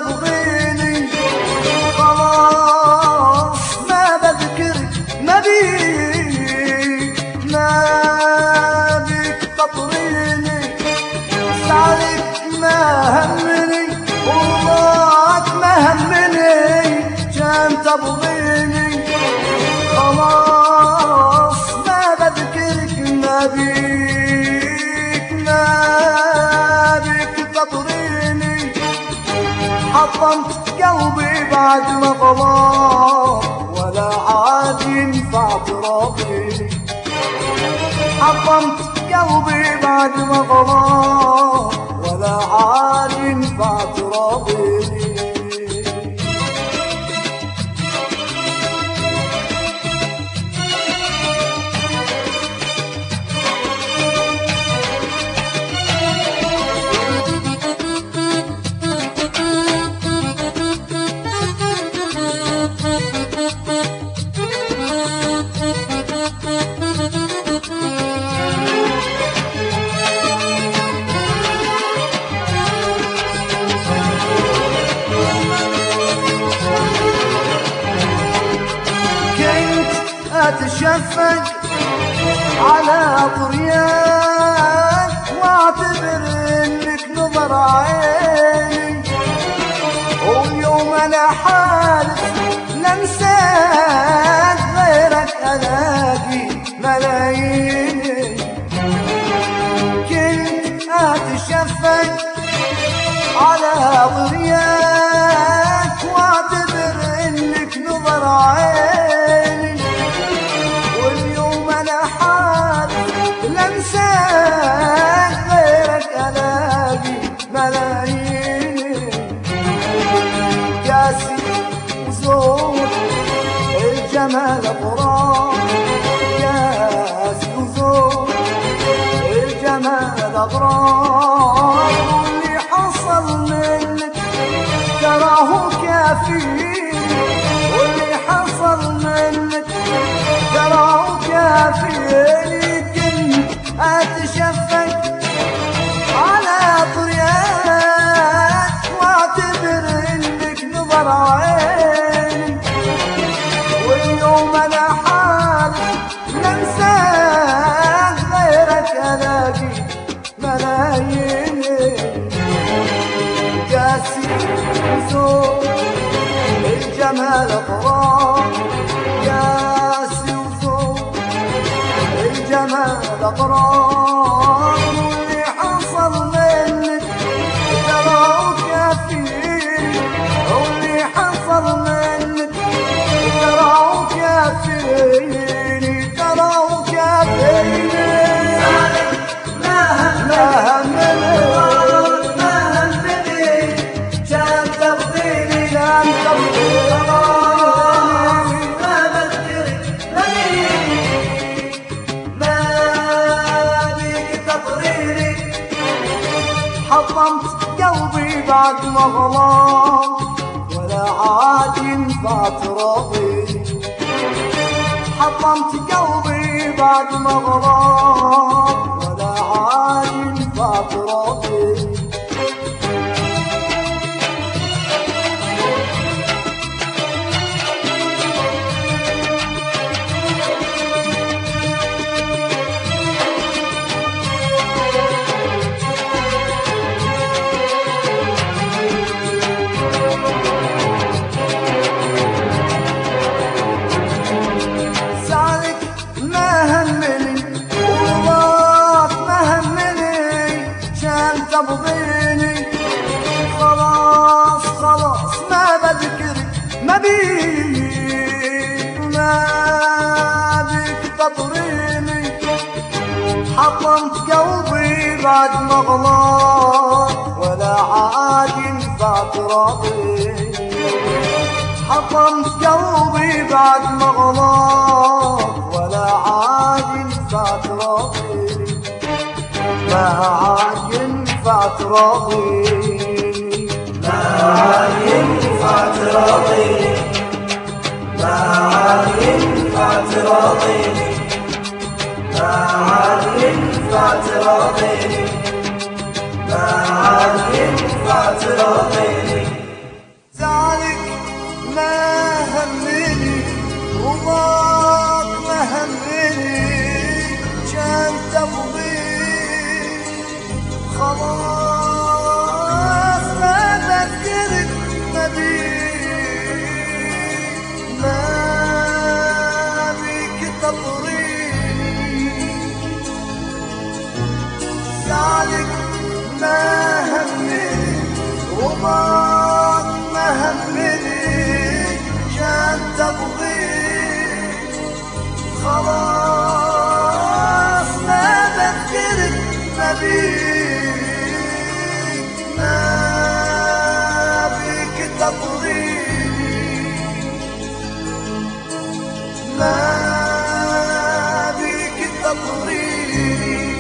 تبغيني خلاص ما بذكرك ما بيك تطريني زعلك ما همني والله ما همني كان تبغيني خلاص ما بذكرك ما بيك تطريني حطمت قلبي بعد ما غلط ولا عاد ينفع تراضيني حطمت قلبي بعد ما غلط ولا عاد ينفع تراضيني اتشفق على طرياك واعتبر انك نظر عيني واليوم انا حالف لنساك غيرك الاقي ملاييني كنت اتشفق على طرياك واعتبر انك نظر عيني لنساك غيرك الاقي ملايين قاسي وزور الجمال غرام قاسي وزور الجمال غرام واللي حصل منك تراه كافي واللي حصل منك تراه كافي اتشفق على طرياك واعتبر انك نظر عيني واليوم انا حالي لنساك غيرك الاقي ملايين قاسي وزور الجمال غرام قاسي وزور الجمال غرام واللي حصل منك تراه كافيني واللي حصل منك تراه كافيني تراه كافيني ما همني كان تبغيني كان تبغيني حطمت قلبي بعد ما غلط ولا عاد ينفع تراضيني حطمت قلبي بعد ما غلط ولا عاد ينفع تراضيني تبغيني خلاص خلاص ما بذكرك ما بيك تطريني حطمت قلبي بعد ما غلط ولا عاد ينفع تراضيني حطمت قلبي بعد ما غلط ولا عاد ينفع تراضيني ما عاد ينفع تراضيني ما عاد ينفع تراضيني ما عاد ينفع تراضيني ما عاد ينفع تراضيني ما عاد ينفع تراضيني ما همني رضاك ما همني كان تقضي خلاص ما بذكرك ما بيك ما بيك تطريني ما بيك تطريني